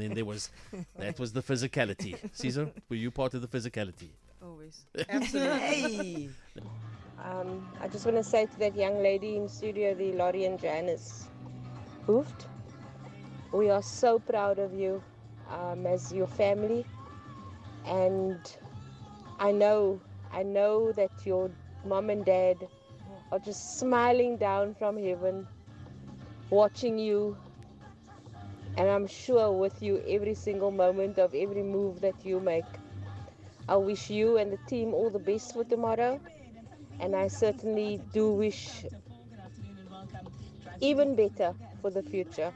Then that was the physicality. Caesar, were you part of the physicality? Always. Hey. I just want to say to that young lady in studio, the Laurian Johannes, Hoofd, we are so proud of you as your family. And I know that your mom and dad are just smiling down from heaven, watching you. And I'm sure with you every single moment of every move that you make. I wish you and the team all the best for tomorrow. And I certainly do wish even better for the future.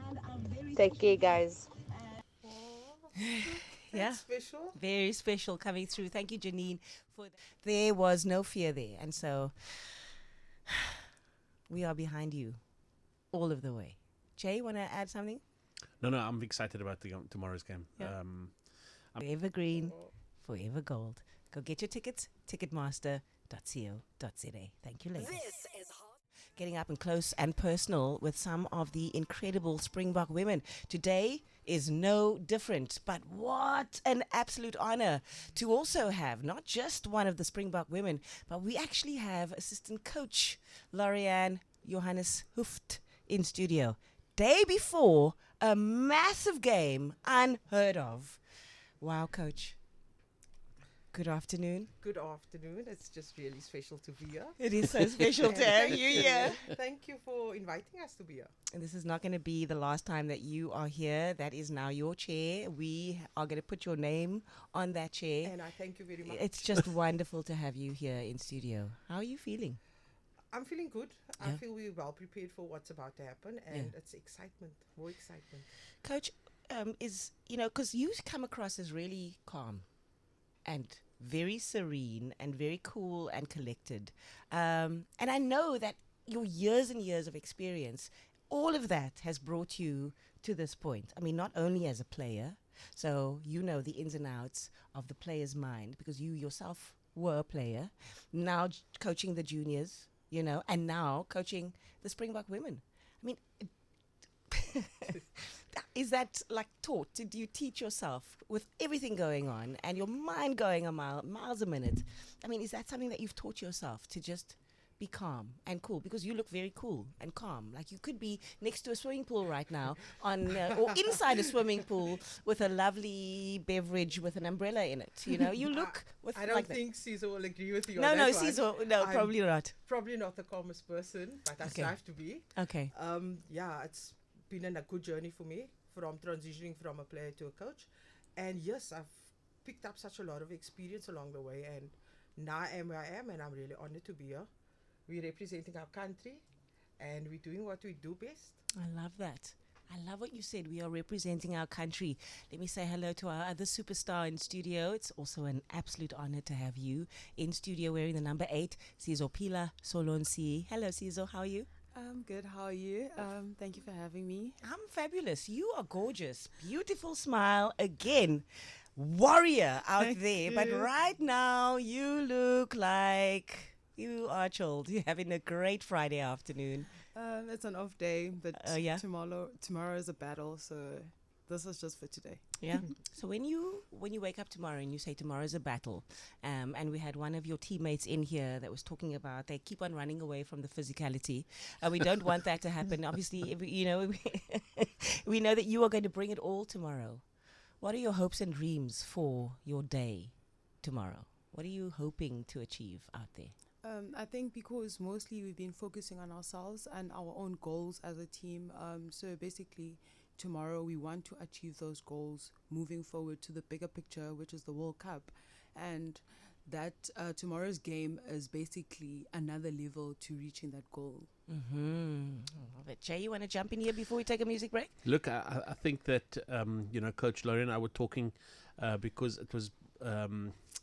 Take care, guys. Yeah. Special. Very special coming through. Thank you, Janine. There was no fear there. And so we are behind you all of the way. Jay, want to add something? No, I'm excited about tomorrow's game. Yeah. Forever green, forever gold. Go get your tickets, ticketmaster.co.za. Thank you, ladies. This is Getting up and close and personal with some of the incredible Springbok women. Today is no different, but what an absolute honor to also have not just one of the Springbok women, but we actually have assistant coach Laurian Johannes Hoofd in studio. Day before a massive game, unheard of. Wow, coach. Good afternoon. Good afternoon. It's just really special to be here. It is so special to have you here. Thank you for inviting us to be here. And this is not going to be the last time that you are here. That is now your chair. We are going to put your name on that chair. And I thank you very much. It's just wonderful to have you here in studio. How are you feeling? I'm feeling good. Yeah. I feel we're well prepared for what's about to happen. And it's excitement, more excitement. Coach, because you come across as really calm and very serene and very cool and collected. And I know that your years and years of experience, all of that has brought you to this point. I mean, not only as a player, so you know the ins and outs of the player's mind because you yourself were a player, now coaching the juniors, and now coaching the Springbok women. I mean, is that like taught? Did you teach yourself with everything going on and your mind going a miles a minute? I mean, is that something that you've taught yourself to just be calm and cool? Because you look very cool and calm. Like you could be next to a swimming pool right now or inside a swimming pool with a lovely beverage with an umbrella in it. You look with I don't like think Caesar will agree with you No, on no, that one. Caesar, no, probably not. Probably not the calmest person, but I strive to be. Okay. It's been a good journey for me from transitioning from a player to a coach. And yes, I've picked up such a lot of experience along the way. And now I am where I am, and I'm really honored to be here. We're representing our country, and we're doing what we do best. I love that. I love what you said. We are representing our country. Let me say hello to our other superstar in studio. It's also an absolute honor to have you in studio wearing the number 8, Sizophila Solontsi. Hello, Sizo. How are you? I'm good. How are you? Thank you for having me. I'm fabulous. You are gorgeous. Beautiful smile again. Warrior out Thank there. you. But right now, you look like you are chilled. You're having a great Friday afternoon. It's an off day, but yeah. tomorrow is a battle, so this is just for today. Yeah. So when you wake up tomorrow and you say tomorrow's a battle, and we had one of your teammates in here that was talking about they keep on running away from the physicality, and we don't want that to happen. Obviously, we know that you are going to bring it all tomorrow. What are your hopes and dreams for your day tomorrow? What are you hoping to achieve out there? I think because mostly we've been focusing on ourselves and our own goals as a team. So basically, tomorrow we want to achieve those goals moving forward to the bigger picture, which is the World Cup. And that tomorrow's game is basically another level to reaching that goal. Mm-hmm. Jay, you want to jump in here before we take a music break? Look, I think that, Coach Laurian and I were talking because it was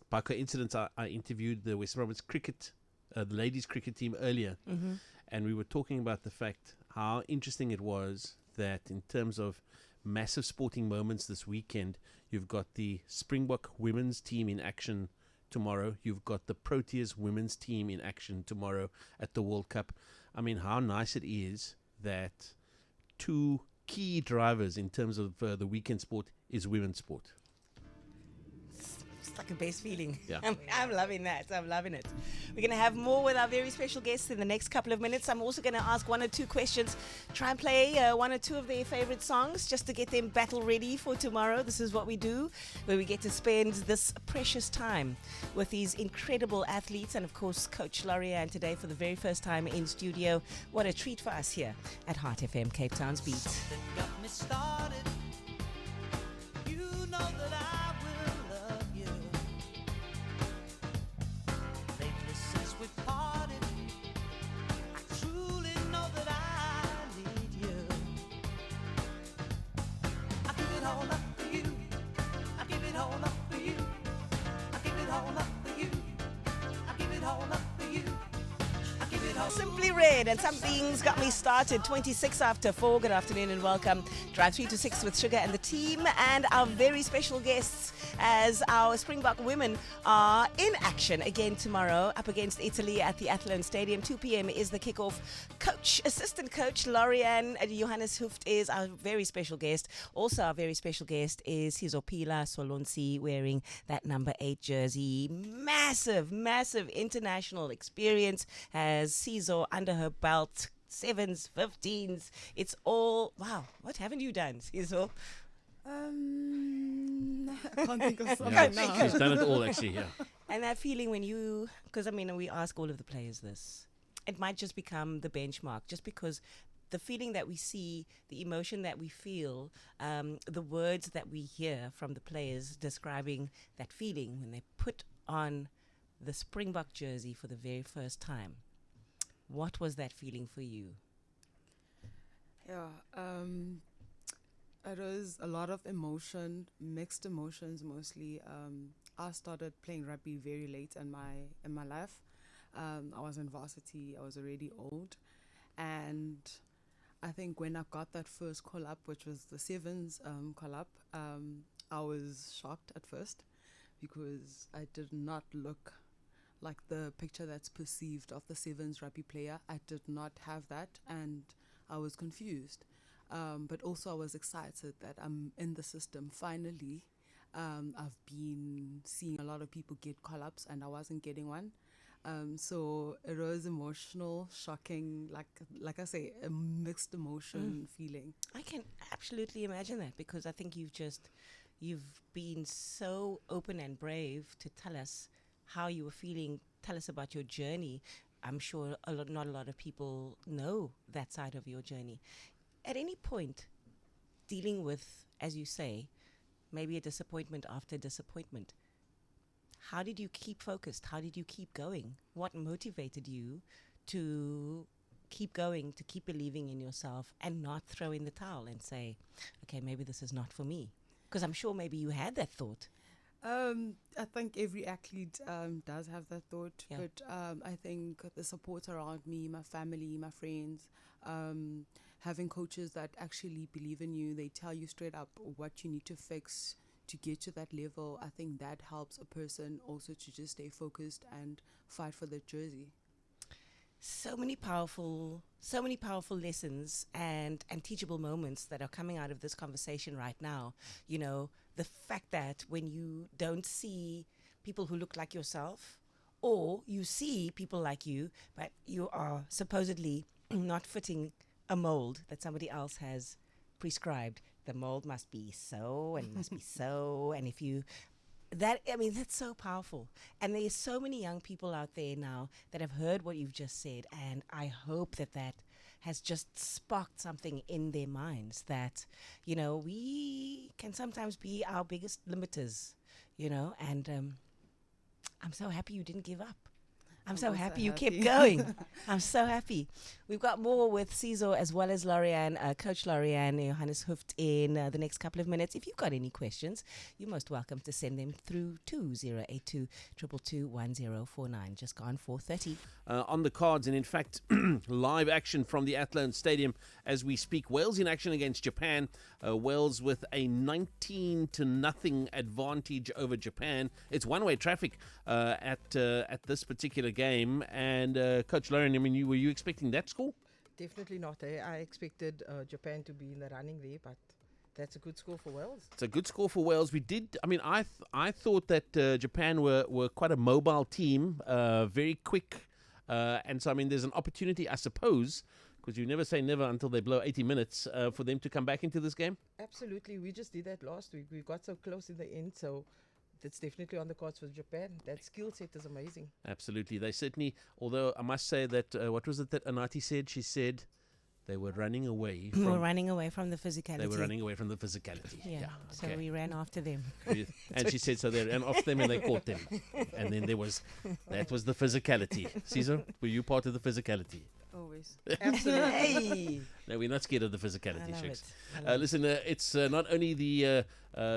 by coincidence I interviewed the Western Province cricket, the ladies cricket team earlier. Mm-hmm. And we were talking about the fact how interesting it was that in terms of massive sporting moments this weekend, you've got the Springbok women's team in action tomorrow. You've got the Proteas women's team in action tomorrow at the World Cup. I mean, how nice it is that two key drivers in terms of the weekend sport is women's sport. It's like a best feeling. Yeah. I'm loving that. I'm loving it. We're going to have more with our very special guests in the next couple of minutes. I'm also going to ask one or two questions. Try and play one or two of their favorite songs just to get them battle ready for tomorrow. This is what we do, where we get to spend this precious time with these incredible athletes and, of course, Coach Laurian today for the very first time in studio. What a treat for us here at Heart FM, Cape Town's Beat. Got me started. You know that I will love you. Lately since we parted, I truly know that I need you. I give it all up for you. I give it all up for you. I give it all up for you. I give it all up for you. I give it all. Simply Red and Something's Got Me Started. 26 after 4. Good afternoon and welcome. Drive 3 to 6 with Sugar and the team, and our very special guests as our Springbok women are in action again tomorrow up against Italy at the Athlone Stadium. 2 p.m. is the kickoff. Assistant coach Laurian Johannes is our very special guest. Also our very special guest is Sizophila Solontsi, wearing that number 8 jersey. Massive international experience, has Sizo under her belt. 7s, 15s. It's all, wow. What haven't you done, Sizo? I can't think of something Yeah, now. she's done it all, actually, yeah. And that feeling when you, because I mean, we ask all of the players this, it might just become the benchmark, just because the feeling that we see, the emotion that we feel, the words that we hear from the players describing that feeling when they put on the Springbok jersey for the very first time. What was that feeling for you? Yeah, it was a lot of emotion, mixed emotions mostly. I started playing rugby very late in my life. I was in varsity. I was already old, and I think when I got that first call up, which was the 7s call up, I was shocked at first because I did not look like the picture that's perceived of the 7s rugby player. I did not have that, and I was confused. But also I was excited that I'm in the system finally. I've been seeing a lot of people get call-ups, and I wasn't getting one. So it was emotional, shocking, like I say, a mixed emotion feeling. I can absolutely imagine that, because I think you've been so open and brave to tell us how you were feeling. Tell us about your journey. I'm sure not a lot of people know that side of your journey. At any point, dealing with, as you say, maybe a disappointment after disappointment, how did you keep focused? How did you keep going? What motivated you to keep going, to keep believing in yourself and not throw in the towel and say, okay, maybe this is not for me? Because I'm sure maybe you had that thought. I think every athlete does have that thought, Yeah. but I think the support around me, my family, my friends, having coaches that actually believe in you, they tell you straight up what you need to fix to get to that level. I think that helps a person also to just stay focused and fight for the jersey. So many powerful lessons and teachable moments that are coming out of this conversation right now. You know, the fact that when you don't see people who look like yourself, or you see people like you, but you are supposedly not fitting a mold that somebody else has prescribed. The mold must be so and must be so. And if you, that's so powerful. And there's so many young people out there now that have heard what you've just said. And I hope that has just sparked something in their minds that, you know, we can sometimes be our biggest limiters, you know, and I'm so happy you didn't give up. I'm so happy you kept going. I'm so happy. We've got more with Sizo as well as Laurian, Coach Laurian, Johannes in the next couple of minutes. If you've got any questions, you're most welcome to send them through to 082 222 1049. Just gone 4:30. On the cards, and in fact, live action from the Athlone Stadium as we speak. Wales in action against Japan. Wales with a 19-0 advantage over Japan. It's one-way traffic at this particular game. And Coach Laurian, I mean, were you expecting that score? Definitely not. I expected Japan to be in the running there, but That's a good score for Wales. It's a good score for Wales. We did. I mean, I thought that Japan were quite a mobile team, very quick, and so I mean, there's an opportunity, I suppose, because you never say never until they blow 80 minutes for them to come back into this game. Absolutely. We just did that last week. We got so close in the end, so that's definitely on the cards for Japan. That skill set is amazing. Absolutely, they certainly. Although I must say that what was it that Anati said? She said they were running away. We're running away from the physicality. They were running away from the physicality. Yeah. So okay. we ran after them. And she said so they ran off them and they caught them. And then that was the physicality. Caesar, were you part of the physicality? Always. Absolutely. Hey. No, we're not scared of the I physicality, love Shix. it. I love it. Listen, it's not only the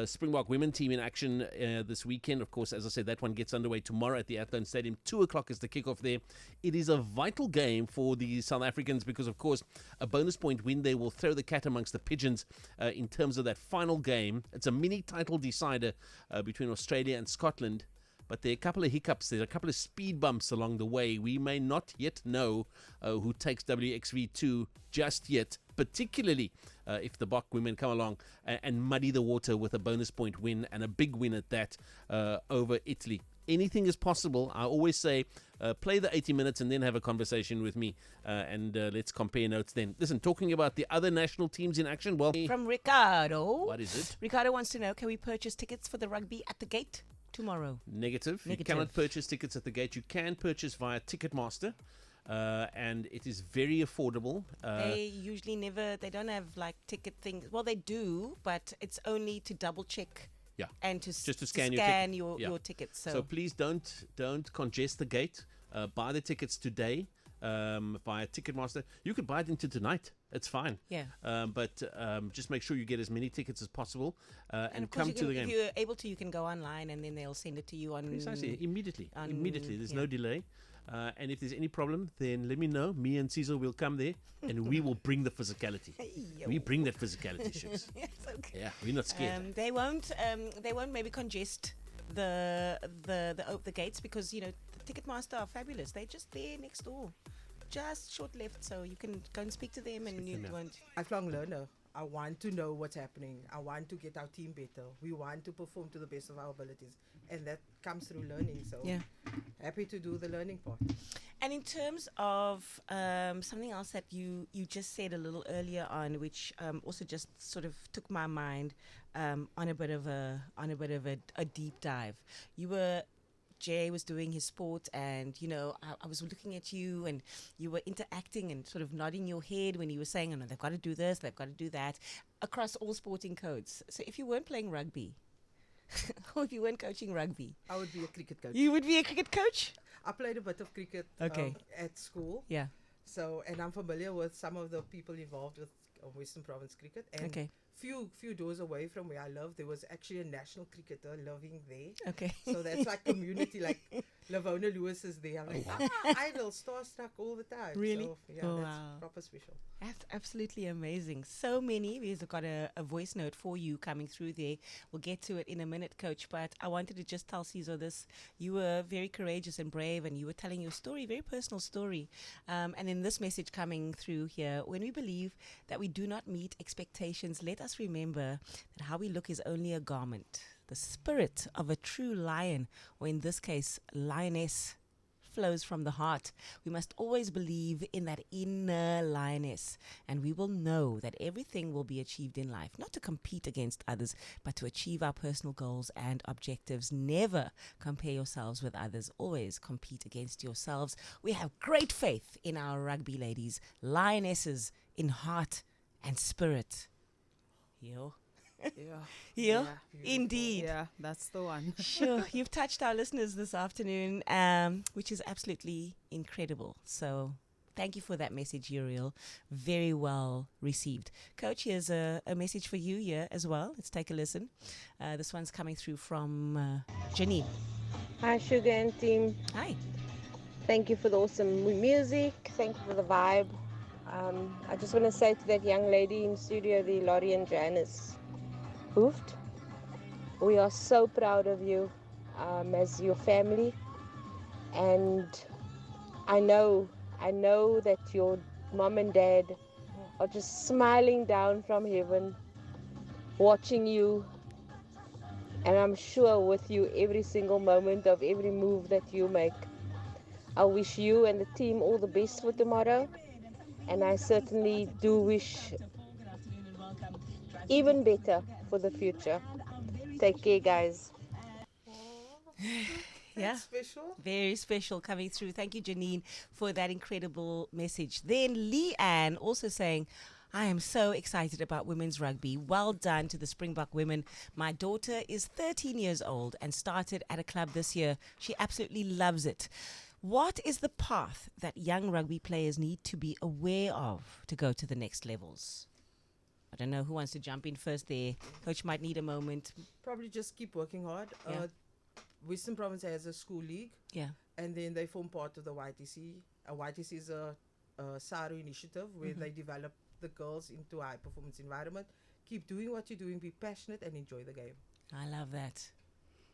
Springbok Women team in action this weekend. Of course, as I said, that one gets underway tomorrow at the Athlone Stadium. 2 o'clock is the kickoff there. It is a vital game for the South Africans because, of course, a bonus point win there will throw the cat amongst the pigeons in terms of that final game. It's a mini title decider between Australia and Scotland. But there are a couple of hiccups. There are a couple of speed bumps along the way. We may not yet know who takes WXV2 just yet, particularly if the Bok women come along and muddy the water with a bonus point win and a big win at that over Italy. Anything is possible. I always say play the 80 minutes and then have a conversation with me and let's compare notes then. Listen, talking about the other national teams in action, well... From Ricardo. What is it? Ricardo wants to know, can we purchase tickets for the rugby at the gate tomorrow? Negative. You cannot purchase tickets at the gate. You can purchase via Ticketmaster, and it is very affordable. They usually they don't have like ticket things. Well, they do, but it's only to double check. Yeah. And Just to scan your your tickets. So please don't congest the gate. Buy the tickets today via Ticketmaster. You could buy it into tonight. It's fine. Yeah. But just make sure you get as many tickets as possible and of course come to the game. If you're able to, you can go online and then they'll send it to you on... Precisely. Immediately. There's yeah. no delay. And if there's any problem, then let me know. Me and Cecil will come there and we will bring the physicality. We bring that physicality, Shix. Yes, okay. Yeah, we're not scared. They won't maybe congest the gates because the Ticketmaster are fabulous. They're just there next door, just short left, so you can go and speak to them and you won't. Lifelong learner. I want to know what's happening. I want to get our team better. We want to perform to the best of our abilities. And that comes through learning. So Yeah. happy to do the learning part. And in terms of something else that you just said a little earlier on, which also just sort of took my mind on a bit of a deep dive. Jay was doing his sport, and I was looking at you, and you were interacting and sort of nodding your head when you were saying, "Oh no, they've got to do this, they've got to do that," across all sporting codes. So if you weren't playing rugby, or if you weren't coaching rugby, I would be a cricket coach. you would be a cricket coach. I played a bit of cricket Okay. at school. Yeah. So, and I'm familiar with some of the people involved with Western Province cricket. And Okay. few doors away from where I live, there was actually a national cricketer living there. Okay. So that's like community, like Lavona Lewis is there. I'm like, idol, starstruck all the time. Really? So, yeah, Oh, that's wow. proper special. That's absolutely amazing. So many. We've got a voice note for you coming through there. We'll get to it in a minute, Coach. But I wanted to just tell Cizo this. You were very courageous and brave, and you were telling your story, very personal story. And in this message coming through here, when we believe that we do not meet expectations, let us remember that how we look is only a garment. The spirit of a true lion, or in this case, lioness, flows from the heart. We must always believe in that inner lioness, and we will know that everything will be achieved in life, not to compete against others, but to achieve our personal goals and objectives. Never compare yourselves with others. Always compete against yourselves. We have great faith in our rugby ladies, lionesses in heart and spirit. Yo. Yeah. Yo. Beautiful. Indeed. Yeah, that's the one. Sure, you've touched our listeners this afternoon, which is absolutely incredible. So thank you for that message, Uriel. Very well received. Coach, here's a message for you here as well. Let's take a listen. This one's coming through from Janine. Hi, Sugar and team. Hi. Thank you for the awesome music. Thank you for the vibe. I just want to say to that young lady in studio, the Laurian Johannes, Hoofd, we are so proud of you as your family. And I know that your mom and dad are just smiling down from heaven watching you, and I'm sure with you every single moment of every move that you make. I wish you and the team all the best for tomorrow, and I certainly do wish even better for the future. Take care, guys. Yeah. That's special. Very special coming through. Thank you, Janine, for that incredible message. Then Leanne also saying, I am so excited about women's rugby. Well done to the Springbok women. My daughter is 13 years old and started at a club this year. She absolutely loves it. What is the path that young rugby players need to be aware of to go to the next levels? I don't know who wants to jump in first there. Coach might need a moment. Probably just keep working hard. Yeah. Western Province has a school league, Yeah. and then they form part of the YTC. YTC is a SARU initiative where they develop the girls into a high performance environment. Keep doing what you're doing, be passionate, and enjoy the game. I love that.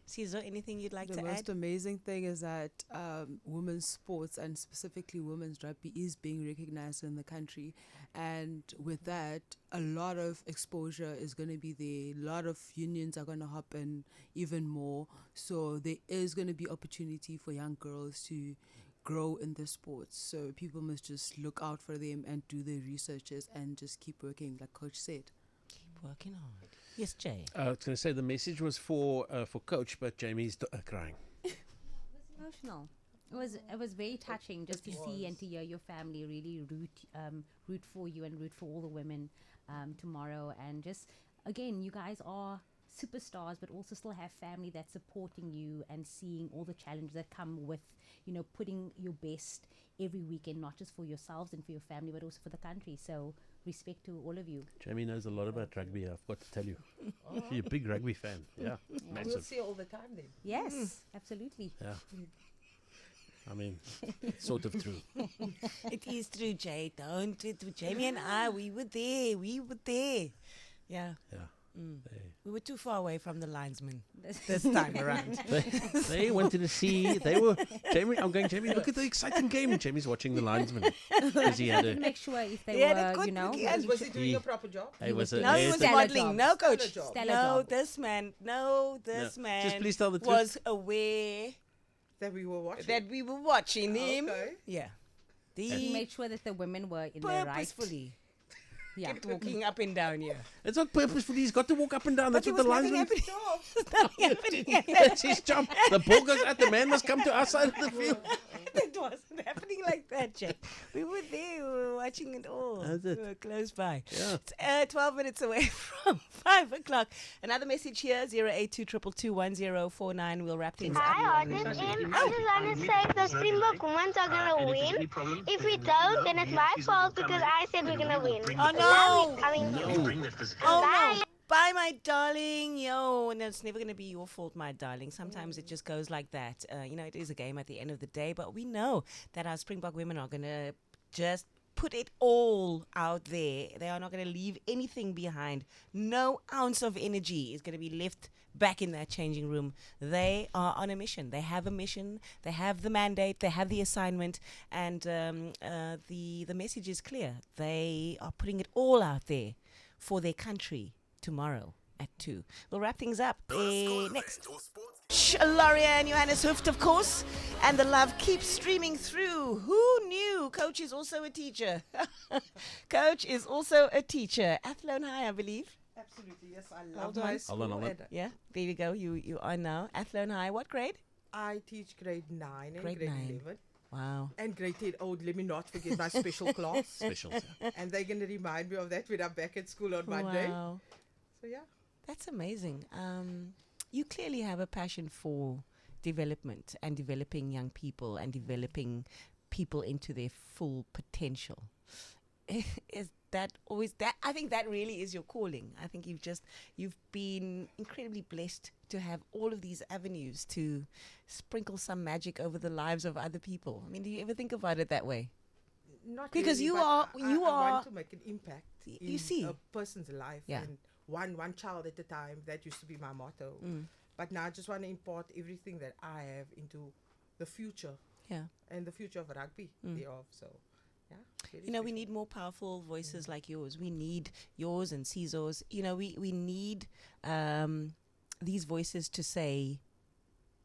Sizo, anything you'd like The to most add? amazing thing is that women's sports and specifically women's rugby is being recognized in the country, and with that, a lot of exposure is going to be there. A lot of unions are going to hop in even more, so there is going to be opportunity for young girls to grow in the sports. So people must just look out for them and do their researches and just keep working, like Coach said. Keep working hard. Yes, Jay. I was going to say the message was for Coach, but Jamie's crying. It was emotional. It was very touching just to see and to hear your family really root for you and root for all the women tomorrow. And just again, you guys are superstars, but also still have family that's supporting you and seeing all the challenges that come with, you know, putting your best every weekend, not just for yourselves and for your family, but also for the country. So respect to all of you. Jamie knows a lot about rugby, I've got to tell you. You're a big rugby fan. Yeah, We'll massive. see all the time then. Yes, absolutely. Yeah. I mean, it's sort of true. It is true, Jay. Don't it? Jamie and I, we were there. Yeah. Yeah. We were too far away from the linesman this time around. They wanted to see. They were Jamie. I'm going. Jamie, look at the exciting game. Jamie's watching the linesman because he had a. Make sure if they Yeah, were, you know. Was he doing a proper job? He was a. No, he was Stellar modeling. job. No, coach. Stellar job. Stellar No, job. this man. Just man. please tell the truth. Was aware That we were watching. that we were watching him. Okay. Yeah. He The made sure that the women were in their right. purposefully Yeah. kept walking up and down here. It's not purposeful. He's got to walk up and down. But That's there what was the nothing linesman. happening. Nothing happening. That's his job. The ball goes out. The man must come to our side of the field. It wasn't happening like that, Jack. We were there. We were watching it all. That's it. We were close by. Yeah. It's 12 minutes away from 5 o'clock. Another message here, 082221049. We'll wrap things up. Hi, Arden. I just want to say if the Springbok Women are going to win. If we don't, then it's my fault because I said we're going to win. Oh, no. I mean, Oh, bye. no. Bye, my darling. Yo, no, it's never going to be your fault, my darling. Sometimes it just goes like that. You know, it is a game at the end of the day, but we know that our Springbok women are going to just put it all out there. They are not going to leave anything behind. No ounce of energy is going to be left back in that changing room. They are on a mission. They have a mission. They have the mandate. They have the assignment. And the message is clear. They are putting it all out there for their country tomorrow at 2. We'll wrap things up next. Laurian, Johannes Hooft, of course. And the love keeps streaming through. Who knew? Coach is also a teacher. Coach is also a teacher. Athlone High, I believe. Absolutely, yes. I Well love done. my school. Hold on. And Yeah, there you go. You are now. Athlone High. What grade? I teach grade 9 and Grade grade 9. 11. Wow. And grade 10. Oh, let me not forget my special class. Special. And they're going to remind me of that when I'm back at school on Monday. Wow. So, yeah. That's amazing. You clearly have a passion for development and developing young people and developing people into their full potential. Is that always that? I think that really is your calling. I think you've been incredibly blessed to have all of these avenues to sprinkle some magic over the lives of other people. I mean, do you ever think about it that way? Not Because really, you but are- I want to make an impact You in see. a person's life. Yeah. And one child at a time. That used to be my motto. Mm. But now I just want to impart everything that I have into the future Yeah. and the future of rugby thereof. So, Yeah, very You know, we special. need more powerful voices like yours. We need yours and Sizo's. You know, we need these voices to say,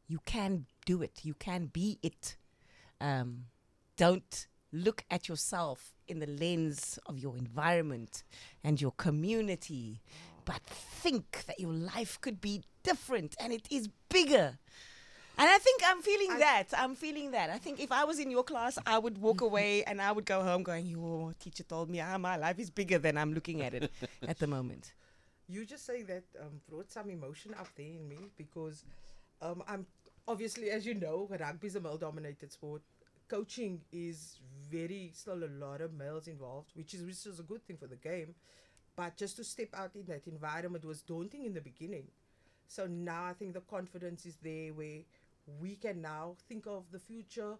you can do it. You can be it. Don't look at yourself in the lens of your environment and your community, but think that your life could be different and it is bigger. And I think I'm feeling that. I'm feeling that. I think if I was in your class, I would walk away and I would go home going, your teacher told me my life is bigger than I'm looking at it at the moment. You just saying that brought some emotion up there in me because I'm obviously, as you know, rugby is a male-dominated sport. Coaching is still a lot of males involved, which is a good thing for the game. But just to step out in that environment was daunting in the beginning. So now I think the confidence is there where we can now think of the future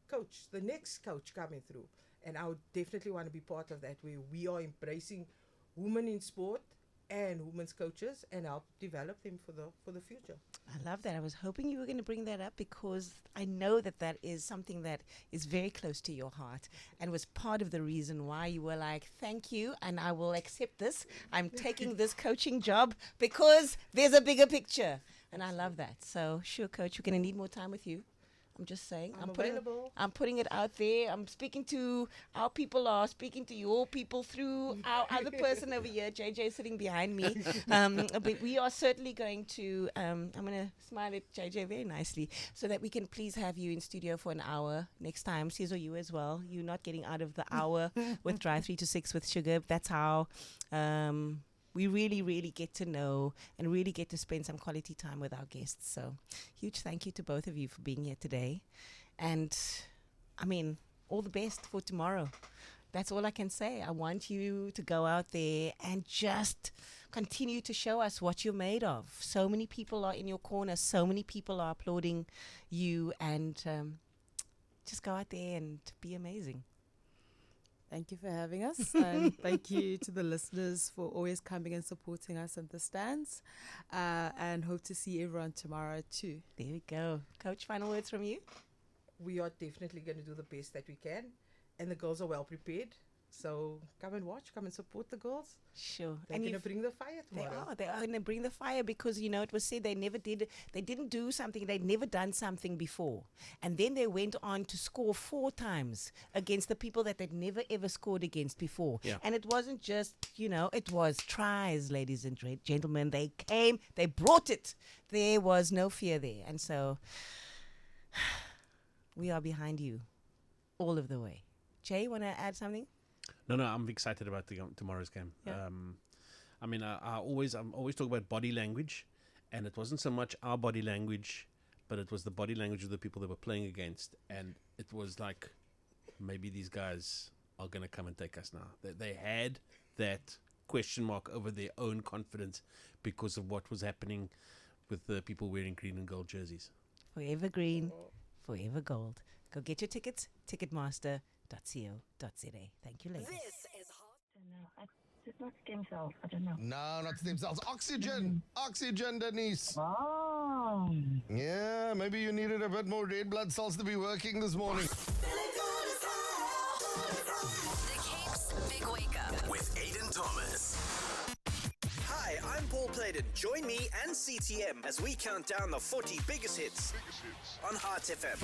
coach, the next coach coming through. And I would definitely want to be part of that, where we are embracing women in sport and women's coaches and help develop them for the future. I love that. I was hoping you were going to bring that up because I know that is something that is very close to your heart and was part of the reason why you were like, thank you, and I will accept this. I'm taking this coaching job because there's a bigger picture. And I love that. So, sure, Coach, we're going to need more time with you. I'm just saying. I'm available. I'm putting it out there. I'm speaking to our people, speaking to your people through our other person over here, JJ, sitting behind me. But we are certainly going to, I'm going to smile at JJ very nicely so that we can please have you in studio for an hour next time. Sizo, you as well. You're not getting out of the hour with Drive 3 to 6 with Sugar. That's how we really, really get to know and really get to spend some quality time with our guests. So huge thank you to both of you for being here today. And I mean, all the best for tomorrow. That's all I can say. I want you to go out there and just continue to show us what you're made of. So many people are in your corner. So many people are applauding you. And just go out there and be amazing. Thank you for having us, and thank you to the listeners for always coming and supporting us in the stands, and hope to see everyone tomorrow too. There we go. Coach, final words from you? We are definitely going to do the best that we can, and the girls are well prepared. So come and watch, come and support the girls. Sure. They're going to bring the fire tomorrow. They are going to bring the fire because, you know, it was said they didn't do something, they'd never done something before. And then they went on to score 4 times against the people that they'd never ever scored against before. Yeah. And it wasn't just, you know, it was tries, ladies and gentlemen. They came, they brought it. There was no fear there. And so we are behind you all of the way. Jay, want to add something? No, I'm excited about tomorrow's game. Yeah. I mean, I'm always talking about body language, and it wasn't so much our body language, but it was the body language of the people that were playing against, and it was like, maybe these guys are going to come and take us now. They had that question mark over their own confidence because of what was happening with the people wearing green and gold jerseys. Forever green, forever gold. Go get your tickets, ticketmaster.co.za. Thank you, ladies. It's not stem cells. I don't know. No, not stem cells. Oxygen. Oxygen, Denise. Oh. Yeah, maybe you needed a bit more red blood cells to be working this morning. The Cape's Big Wake Up with Aiden Thomas. Hi, I'm Paul Pladen. Join me and CTM as we count down the 40 biggest hits on Heart FM.